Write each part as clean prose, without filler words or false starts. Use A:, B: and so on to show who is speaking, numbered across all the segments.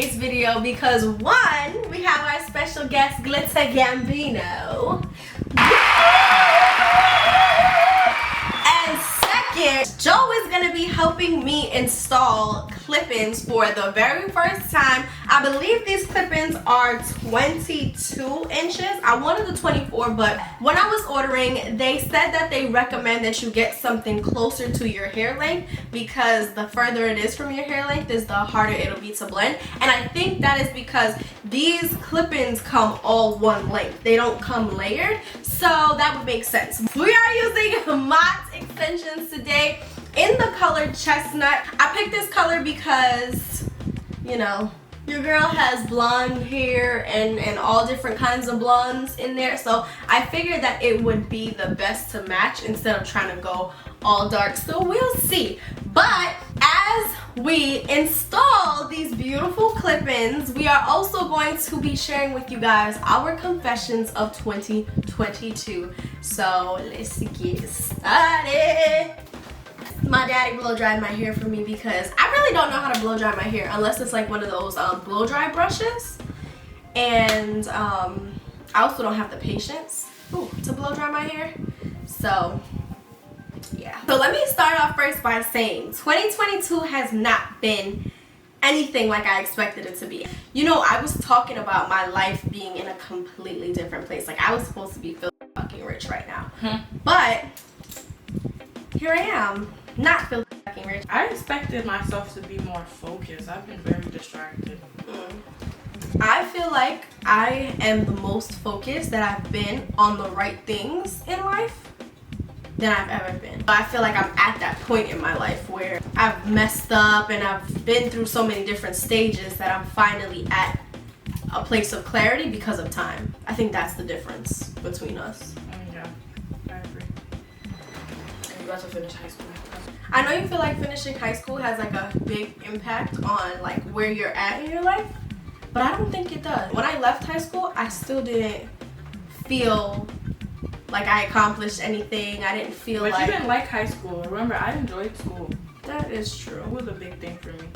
A: today's video because one, we have our special guest Glitter Gambino. And second, Joe is going to be helping me install clip-ins for the very first time. I believe these clip-ins are 22 inches. I wanted the 24, but when I was ordering, they said that they recommend that you get something closer to your hair length because the further it is from your hair length is the harder it'll be to blend. And I think that is because these clip-ins come all one length. They don't come layered, so that would make sense. We are using Mhot Extensions today in the color Chestnut. I picked this color because, you know, your girl has blonde hair and all different kinds of blondes in there, so I figured that it would be the best to match instead of trying to go all dark, so we'll see. But as we install these beautiful clip-ins, we are also going to be sharing with you guys our confessions of 2022. So let's get started. My daddy blow dried my hair for me because I really don't know how to blow dry my hair unless it's like one of those blow dry brushes, and I also don't have the patience to blow dry my hair, so yeah. So let me start off first by saying 2022 has not been anything like I expected it to be. You know, I was talking about my life being in a completely different place. Like, I was supposed to be fucking rich right now, but here I am, not fucking rich.
B: I expected myself to be more focused. I've been very distracted.
A: I feel like I am the most focused that I've been on the right things in life than I've ever been. I feel like I'm at that point in my life where I've messed up and I've been through so many different stages that I'm finally at a place of clarity because of time. I think that's the difference between us.
B: Yeah, I agree. I'm about to finish high school.
A: I know you feel like finishing high school has like a big impact on like where you're at in your life, but I don't think it does. When I left high school, I still didn't feel like I accomplished anything. I didn't feel like...
B: But you didn't like high school. Remember, I enjoyed school.
A: That is true.
B: It was a big thing for me.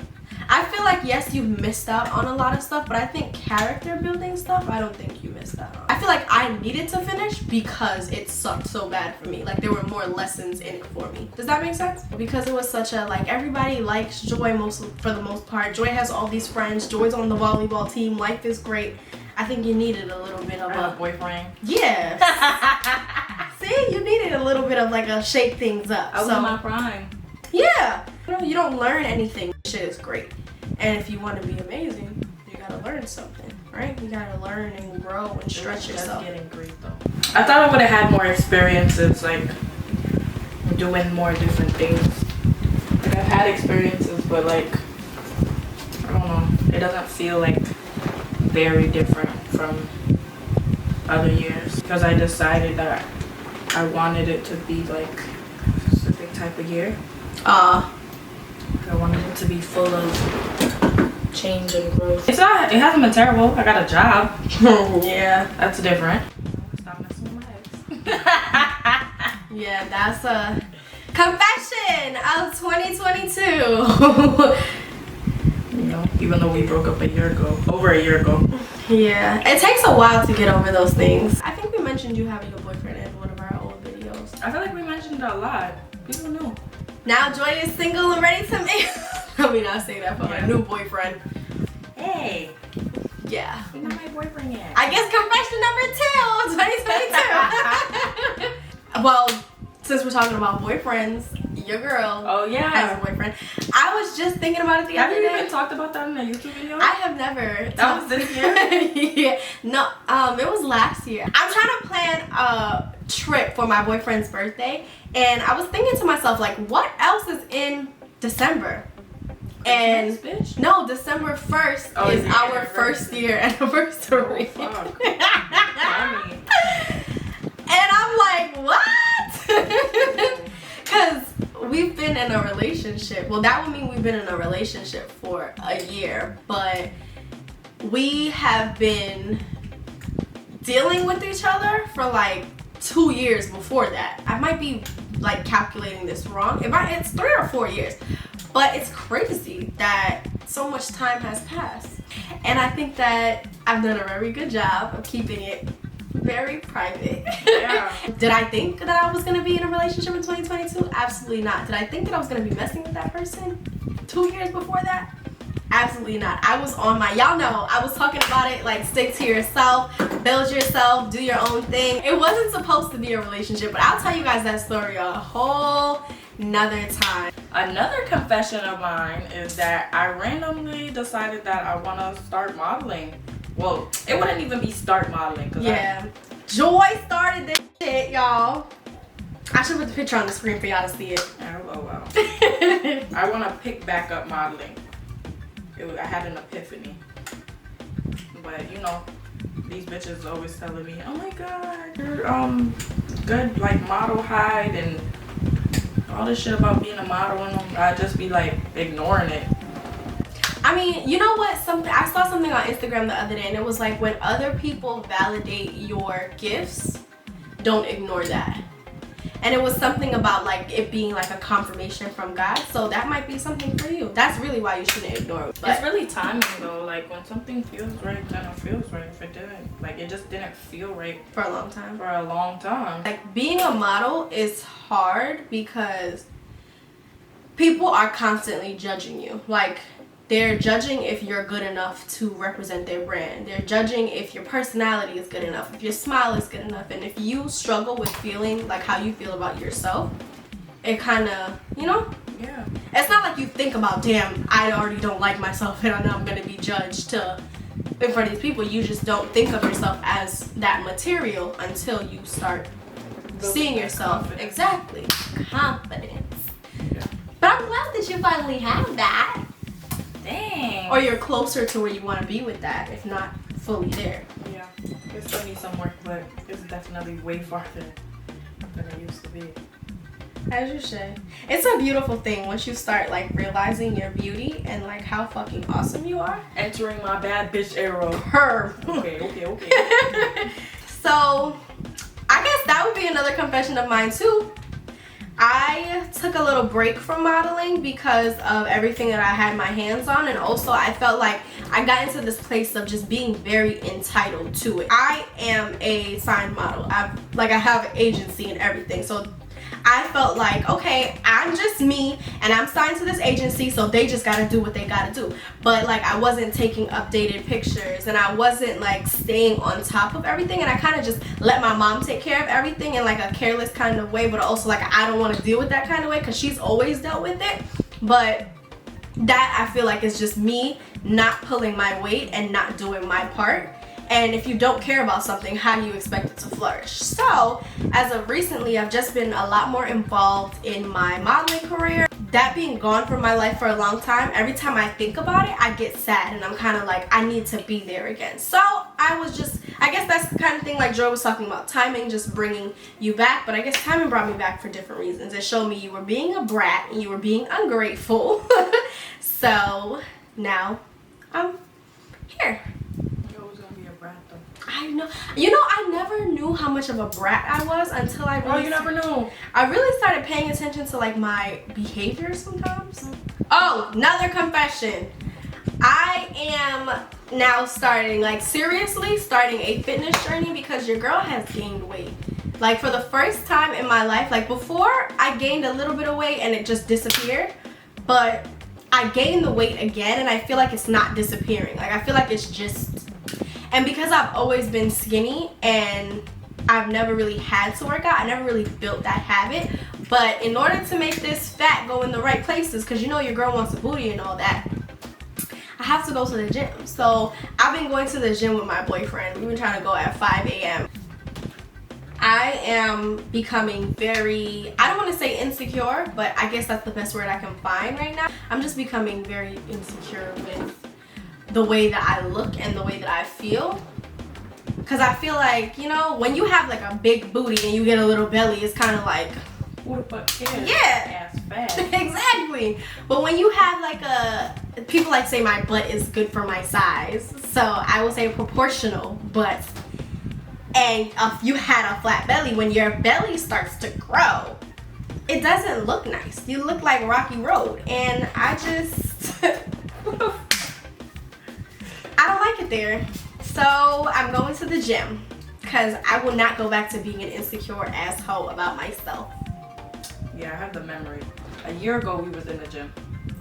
A: I feel like, yes, you missed out on a lot of stuff, but I think character building stuff, I don't think you missed out on. I feel like I needed to finish because it sucked so bad for me. Like, there were more lessons in it for me. Does that make sense? Because it was such a, like, everybody likes Joy for the most part. Joy has all these friends. Joy's on the volleyball team. Life is great. I think you needed a little bit of
B: a boyfriend.
A: Yeah. See, you needed a little bit of like a shake things up.
B: I was in my prime.
A: Yeah. You don't learn anything. Shit is great. And if you want to be amazing, you gotta learn something, right? You gotta learn and grow and stretch yourself.
B: That's getting great though. I thought I would have had more experiences, like doing more different things. Like, I've had experiences, but like, I don't know. It doesn't feel like very different from other years because I decided that I wanted it to be like a specific type of year. I wanted it to be full of change and growth. It hasn't been terrible. I got a job.
A: Yeah,
B: that's different. Stop messing with my ex.
A: Yeah, that's a confession of 2022.
B: You know, even though we broke up over a year ago.
A: Yeah, it takes a while to get over those things. I think we mentioned you having a boyfriend in one of our old videos.
B: I feel like we mentioned it a lot. People know.
A: Now Joy is single and ready to make. Let me not say that for my new boyfriend.
B: Hey.
A: Yeah.
B: You're not my boyfriend yet.
A: I guess confession number 2, 2022. Well, since we're talking about boyfriends, your girl has a boyfriend. I was just thinking about it the other day.
B: Have you even talked about that in a YouTube video?
A: I have never.
B: That was this year?
A: Yeah. No, it was last year. I'm trying to plan a trip for my boyfriend's birthday, and I was thinking to myself, like, what else is in December? And
B: bitch?
A: No, December 1st is our first year anniversary.
B: Oh, fuck.
A: And I'm like, what? Because we've been in a relationship. Well, that would mean we've been in a relationship for a year, but we have been dealing with each other for like 2 years before that. I might be like calculating this wrong. It's 3 or 4 years. But it's crazy that so much time has passed. And I think that I've done a very good job of keeping it very private.
B: Yeah.
A: Did I think that I was going to be in a relationship in 2022? Absolutely not. Did I think that I was going to be messing with that person 2 years before that? Absolutely not. I was on my, y'all know, I was talking about it like stick to yourself, build yourself, do your own thing. It wasn't supposed to be a relationship, but I'll tell you guys that story a whole nother time.
B: Another confession of mine is that I randomly decided that I want to start modeling. Well, it wouldn't even be start modeling.
A: Yeah. Joy started this shit, y'all. I should put the picture on the screen for y'all to see it.
B: Oh, wow. I want to pick back up modeling. I had an epiphany. But, you know, these bitches always telling me, oh my god, you're good like model hide and all this shit about being a model, and I just be like ignoring it.
A: I mean, you know what? I saw something on Instagram the other day, and it was like, when other people validate your gifts, don't ignore that. And it was something about like it being like a confirmation from God. So that might be something for you. That's really why you shouldn't ignore it. But
B: it's really timing though. Like when something feels right, then it feels right. If it didn't, like it just didn't feel right
A: for a long time.
B: For a long time.
A: Like being a model is hard because people are constantly judging you. Like they're judging if you're good enough to represent their brand. They're judging if your personality is good enough, if your smile is good enough. And if you struggle with feeling like how you feel about yourself, it kind of, you know?
B: Yeah.
A: It's not like you think about, damn, I already don't like myself and I know I'm going to be judged in front of these people. You just don't think of yourself as that material until you start seeing yourself.
B: Confidence.
A: Exactly. Confidence.
B: Yeah.
A: But I'm glad that you finally have that.
B: Dang.
A: Or you're closer to where you want to be with that, if not fully there.
B: Yeah. It still needs some work, but it's definitely way farther than it used to be.
A: As you should. It's a beautiful thing once you start like realizing your beauty and like how fucking awesome you are.
B: Entering my bad bitch era.
A: Her.
B: Okay.
A: So, I guess that would be another confession of mine too. I took a little break from modeling because of everything that I had my hands on, and also I felt like I got into this place of just being very entitled to it. I am a signed model. I have an agency and everything, so I felt like, okay, I'm just me and I'm signed to this agency, so they just gotta do what they gotta do. But like I wasn't taking updated pictures and I wasn't like staying on top of everything, and I kind of just let my mom take care of everything in like a careless kind of way, but also like I don't want to deal with that kind of way because she's always dealt with it. But that I feel like is just me not pulling my weight and not doing my part. And if you don't care about something, how do you expect it to flourish? So, as of recently, I've just been a lot more involved in my modeling career. That being gone from my life for a long time, every time I think about it, I get sad and I'm kind of like, I need to be there again. So, I guess that's the kind of thing like Joe was talking about, timing just bringing you back. But I guess timing brought me back for different reasons. It showed me you were being a brat and you were being ungrateful. So, now I'm here. I know. You know, I never knew how much of a brat I was until I really...
B: Oh, you never knew.
A: I really started paying attention to, like, my behavior sometimes. Oh, another confession. I am now starting, like, seriously starting a fitness journey because your girl has gained weight. Like, for the first time in my life, like, before, I gained a little bit of weight and it just disappeared. But I gained the weight again and I feel like it's not disappearing. Like, I feel like it's just... And because I've always been skinny and I've never really had to work out, I never really built that habit. But in order to make this fat go in the right places, because you know your girl wants a booty and all that, I have to go to the gym. So I've been going to the gym with my boyfriend. We've been trying to go at 5 a.m. I am becoming very, I don't want to say insecure, but I guess that's the best word I can find right now. I'm just becoming very insecure with the way that I look and the way that I feel, because I feel like, you know, when you have like a big booty and you get a little belly, it's kind of like,
B: who the fuck cares?
A: Yeah,
B: ass fat.
A: Exactly. But when you have like people like say my butt is good for my size, so I will say proportional butt, and if you had a flat belly, when your belly starts to grow, it doesn't look nice. You look like Rocky Road, and I just I don't there. So I'm going to the gym because I will not go back to being an insecure asshole about myself.
B: Yeah, I have the memory. A year ago, we was in the gym.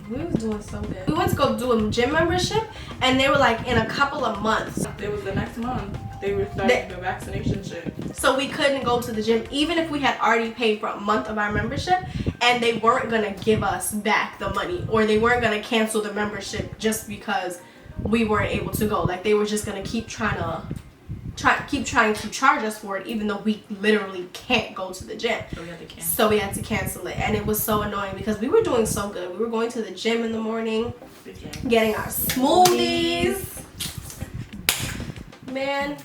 A: We was doing so good. We went to go do a gym membership, and they were like in a couple of months.
B: It was the next month. They were starting the vaccination shit.
A: So we couldn't go to the gym even if we had already paid for a month of our membership, and they weren't gonna give us back the money, or they weren't gonna cancel the membership just because we weren't able to go. Like, they were just gonna keep trying to charge us for it, even though we literally can't go to the gym. So we had to cancel it, and it was so annoying because we were doing so good. We were going to the gym in the morning, getting our smoothies. Man.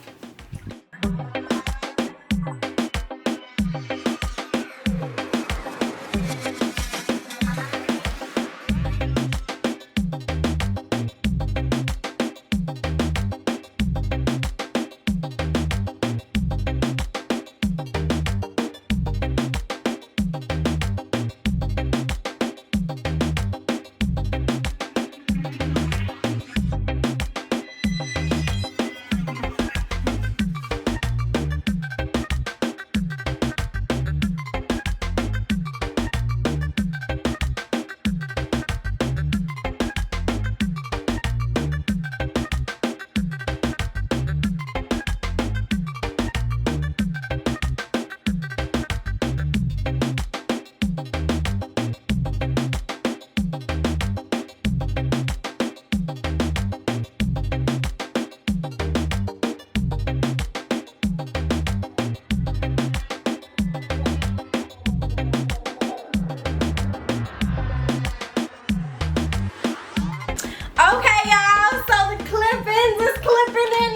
A: Okay, y'all, so the clippings is clipping in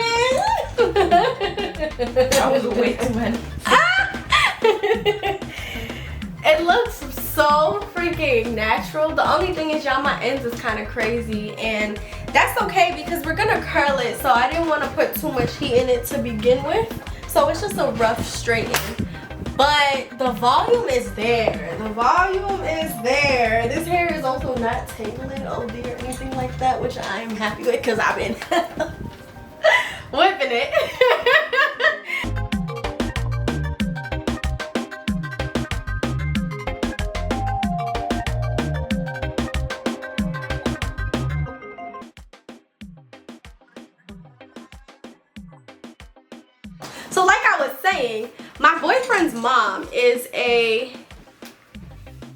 A: it.
B: That was way too many.
A: It looks so freaking natural. The only thing is, y'all, my ends is kind of crazy, and that's okay because we're gonna curl it, so I didn't want to put too much heat in it to begin with. So it's just a rough straighten. But the volume is there. The volume is there. This hair is also not tangling OD or anything like that, which I am happy with because I've been whipping it. So like I was saying, my boyfriend's mom is a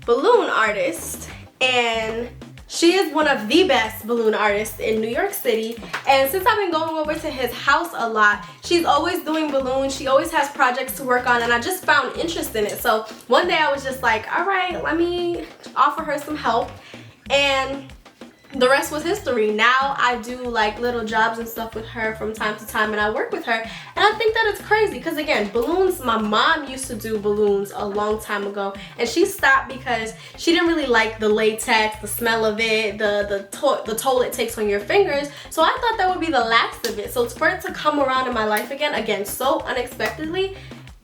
A: balloon artist, and she is one of the best balloon artists in New York City. And since I've been going over to his house a lot, she's always doing balloons. She always has projects to work on, and I just found interest in it. So one day I was just like, all right, let me offer her some help. And the rest was history. Now I do like little jobs and stuff with her from time to time, and I work with her, and I think that it's crazy because, again, balloons, my mom used to do balloons a long time ago, and she stopped because she didn't really like the latex, the smell of it, the toll it takes on your fingers. So I thought that would be the last of it. So for it to come around in my life again so unexpectedly,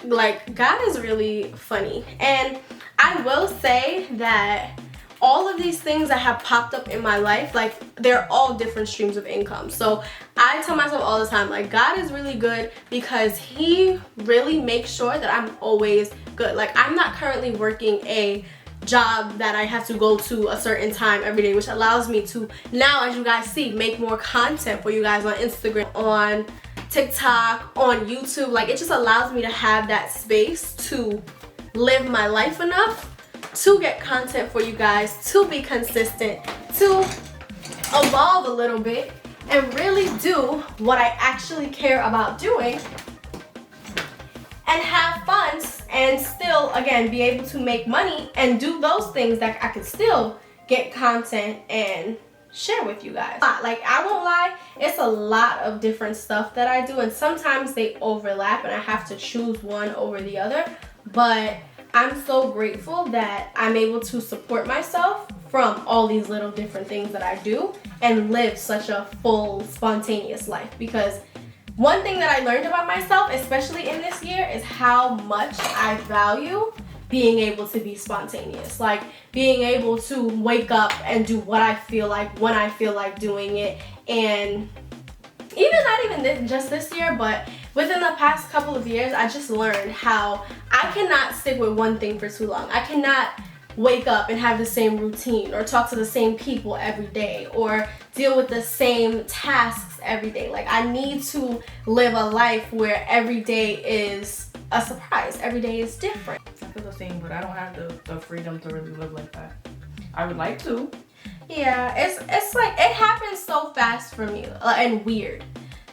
A: like, God is really funny. And I will say that all of these things that have popped up in my life, like, they're all different streams of income. So I tell myself all the time, like, God is really good because he really makes sure that I'm always good. Like, I'm not currently working a job that I have to go to a certain time every day, which allows me to now, as you guys see, make more content for you guys on Instagram, on TikTok, on YouTube. Like, it just allows me to have that space to live my life enough to get content for you guys, to be consistent, to evolve a little bit, and really do what I actually care about doing, and have fun, and still, again, be able to make money and do those things that I can still get content and share with you guys. Like, I won't lie, it's a lot of different stuff that I do, and sometimes they overlap and I have to choose one over the other, but I'm so grateful that I'm able to support myself from all these little different things that I do and live such a full, spontaneous life. Because one thing that I learned about myself, especially in this year, is how much I value being able to be spontaneous. Like, being able to wake up and do what I feel like when I feel like doing it, and not even just this year, but within the past couple of years, I just learned how I cannot stick with one thing for too long. I cannot wake up and have the same routine or talk to the same people every day or deal with the same tasks every day. Like, I need to live a life where every day is a surprise. Every day is different.
B: I feel the same, but I don't have the freedom to really live like that. I would like to.
A: Yeah, it's like it happens so fast for me and weird.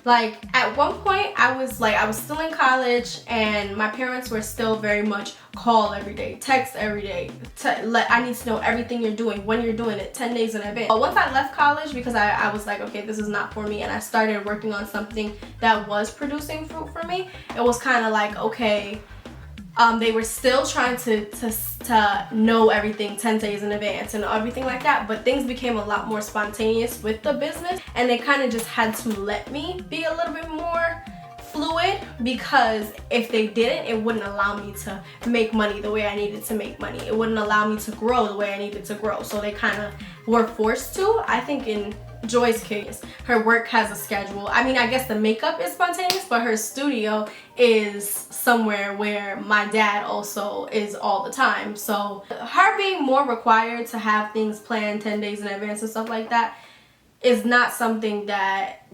A: Like, at one point I was still in college and my parents were still very much call every day, text every day, I need to know everything you're doing, when you're doing it, 10 days in advance. But once I left college, because I was like, okay, this is not for me, and I started working on something that was producing fruit for me, it was kind of like, okay, they were still trying to know everything 10 days in advance and everything like that, but things became a lot more spontaneous with the business, and they kind of just had to let me be a little bit more fluid, because if they didn't, it wouldn't allow me to make money the way I needed to make money. It wouldn't allow me to grow the way I needed to grow. So they kind of were forced to. I think in Joy's case, her work has a schedule. I mean, I guess the makeup is spontaneous, but her studio is somewhere where my dad also is all the time. So her being more required to have things planned 10 days in advance and stuff like that is not something that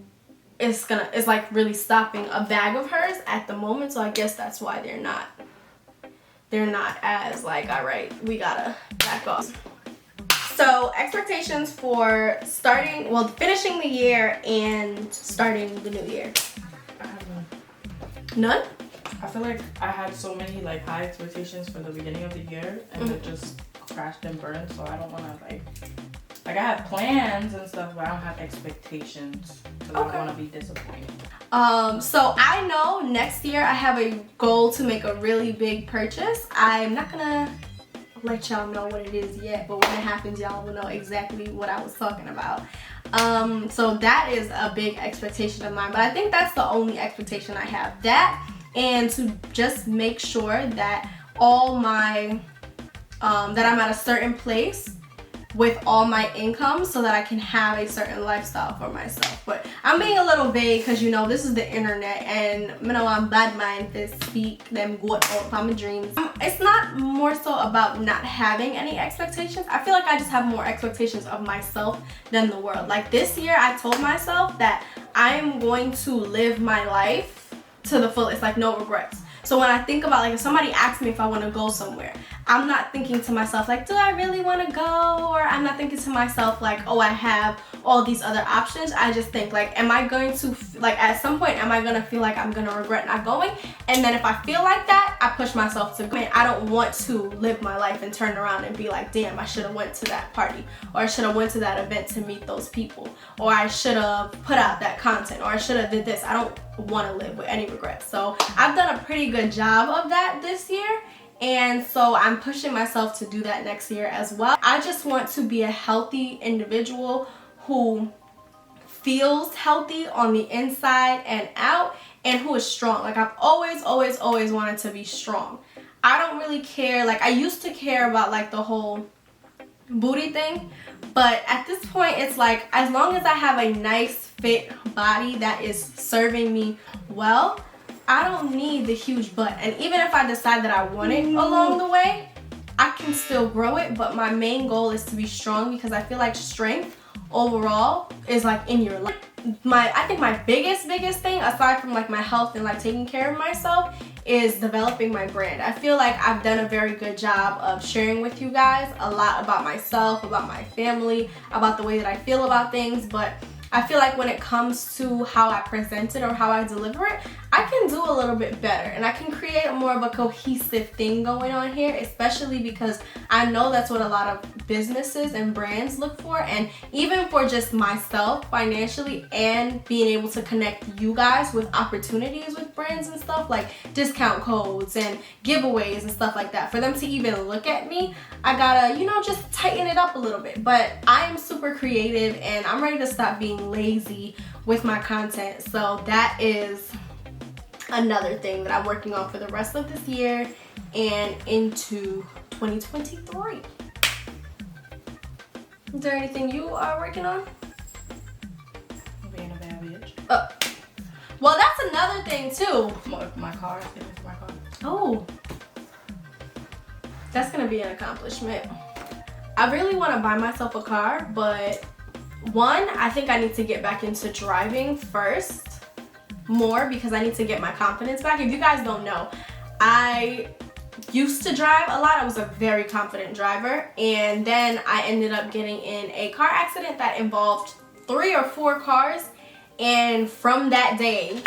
A: is like really stopping a bag of hers at the moment. So I guess that's why they're not as like, all right, we gotta back off. So expectations for finishing the year and starting the new year.
B: I have none.
A: None?
B: I feel like I had so many like high expectations for the beginning of the year, and it just crashed and burned. So I don't want to like I have plans and stuff, but I don't have expectations because I don't want to be disappointed.
A: So I know next year I have a goal to make a really big purchase. I'm not gonna let y'all know what it is yet, but when it happens, y'all will know exactly what I was talking about. So that is a big expectation of mine, but I think that's the only expectation I have. That, and to just make sure that all my that I'm at a certain place with all my income so that I can have a certain lifestyle for myself. But I'm being a little vague because, you know, this is the internet and you know I'm bad mind to speak them good all my dreams. It's not more so about not having any expectations. I feel like I just have more expectations of myself than the world. Like this year I told myself that I am going to live my life to the fullest, like no regrets. So when I think about, like, if somebody asks me if I want to go somewhere, I'm not thinking to myself like, do I really want to go? Or I'm not thinking to myself like, oh, I have all these other options. I just think like, am I going to, like, at some point, am I going to feel like I'm going to regret not going? And then if I feel like that, I push myself to go. I don't want to live my life and turn around and be like, damn, I should have went to that party, or I should have went to that event to meet those people, or I should have put out that content, or I should have did this. I don't want to live with any regrets. So I've done a pretty good job of that this year, and so I'm pushing myself to do that next year as well. I just want to be a healthy individual who feels healthy on the inside and out, and who is strong. Like, I've always wanted to be strong. I don't really care. Like, I used to care about like the whole booty thing, but at this point it's like, as long as I have a nice fit body that is serving me well, I don't need the huge butt. And even if I decide that I want it along the way, I can still grow it. But my main goal is to be strong, because I feel like strength overall is like in your life. I think my biggest thing, aside from like my health and like taking care of myself, is developing my brand. I feel like I've done a very good job of sharing with you guys a lot about myself, about my family, about the way that I feel about things, but I feel like when it comes to how I present it or how I deliver it, I can do a little bit better, and I can create more of a cohesive thing going on here, especially because I know that's what a lot of businesses and brands look for. And even for just myself financially, and being able to connect you guys with opportunities with brands and stuff like discount codes and giveaways and stuff like that, for them to even look at me, I gotta, you know, just tighten it up a little bit. But I am super creative, and I'm ready to stop being lazy with my content. So that is another thing that I'm working on for the rest of this year and into 2023. Is there anything you are working on?
B: Being a bad bitch.
A: Oh. Well, that's another thing too.
B: My car. It's my car.
A: Oh, that's gonna be an accomplishment. I really want to buy myself a car, but one, I think I need to get back into driving first more because I need to get my confidence back. If you guys don't know, I used to drive a lot. I was a very confident driver, and then I ended up getting in a car accident that involved 3 or 4 cars, and from that day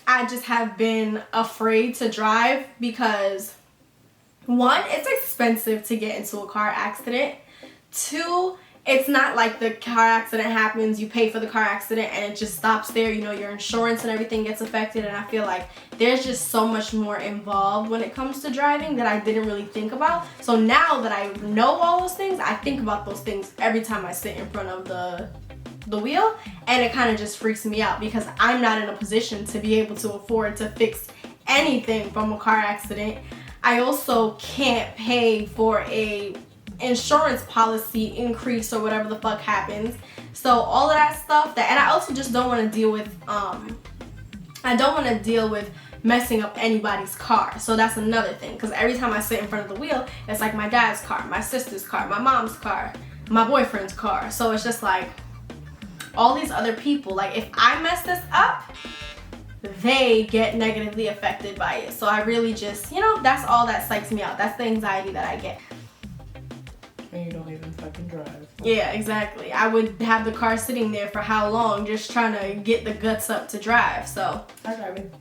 A: I just have been afraid to drive because one, it's expensive to get into a car accident. 2, it's not like the car accident happens, you pay for the car accident and it just stops there. You know, your insurance and everything gets affected, and I feel like there's just so much more involved when it comes to driving that I didn't really think about. So now that I know all those things, I think about those things every time I sit in front of the wheel, and it kind of just freaks me out because I'm not in a position to be able to afford to fix anything from a car accident. I also can't pay for a insurance policy increase or whatever the fuck happens. So all of that stuff, and I also just don't want to deal with messing up anybody's car. So that's another thing, because every time I sit in front of the wheel, it's like my dad's car, my sister's car, my mom's car, my boyfriend's car. So it's just like all these other people, like if I mess this up, they get negatively affected by it. So I really just, you know, that's all that psychs me out. That's the anxiety that I get.
B: And you don't even fucking drive.
A: Yeah, exactly. I would have the car sitting there for how long just trying to get the guts up to drive. So
B: I drive it.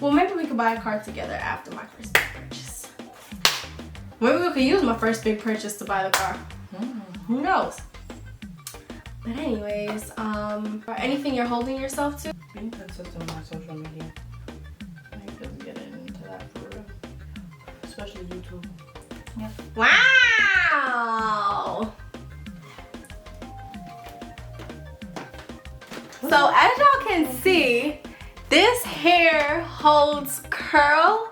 A: Well, maybe we could buy a car together after my first big purchase. Maybe we could use my first big purchase to buy the car. Who knows? But anyways, anything you're holding yourself to?
B: Being consistent on my social media. I need to get into that for real. Especially YouTube. Yeah.
A: Wow! So as y'all can see, this hair holds curl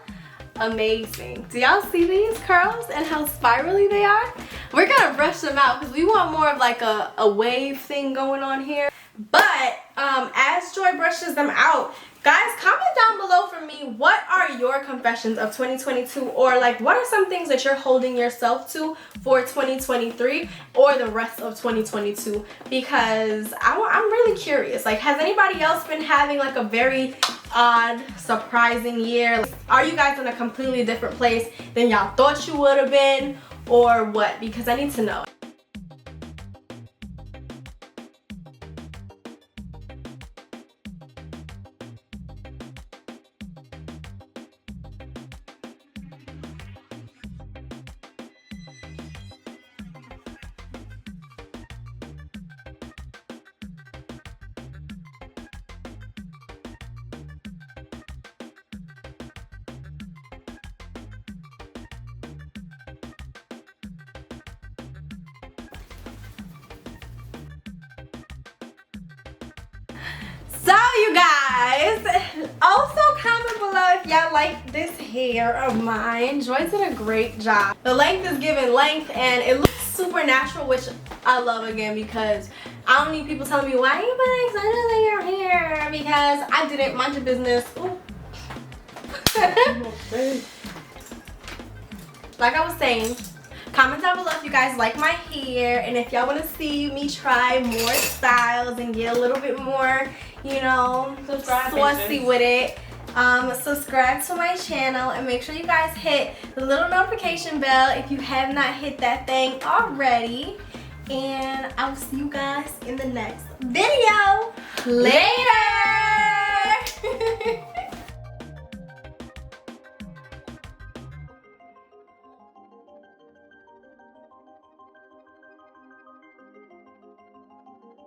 A: amazing. Do y'all see these curls and how spirally they are? We're gonna brush them out because we want more of like a wave thing going on here. But as Joy brushes them out, guys, comment down below for me, what are your confessions of 2022, or like what are some things that you're holding yourself to for 2023 or the rest of 2022, because I'm really curious. Like, has anybody else been having like a very odd, surprising year? Are you guys in a completely different place than y'all thought you would have been, or what? Because I need to know. So you guys, also comment below if y'all like this hair of mine. Joy did a great job. The length is giving length and it looks super natural, which I love again, because I don't need people telling me, why are you putting such in your hair? Because I didn't. Mind your business. Ooh. Like I was saying, comment down below if you guys like my hair and if y'all want to see me try more styles and get a little bit more, you know, saucy with it. Subscribe to my channel and make sure you guys hit the little notification bell if you have not hit that thing already. And I will see you guys in the next video. Later!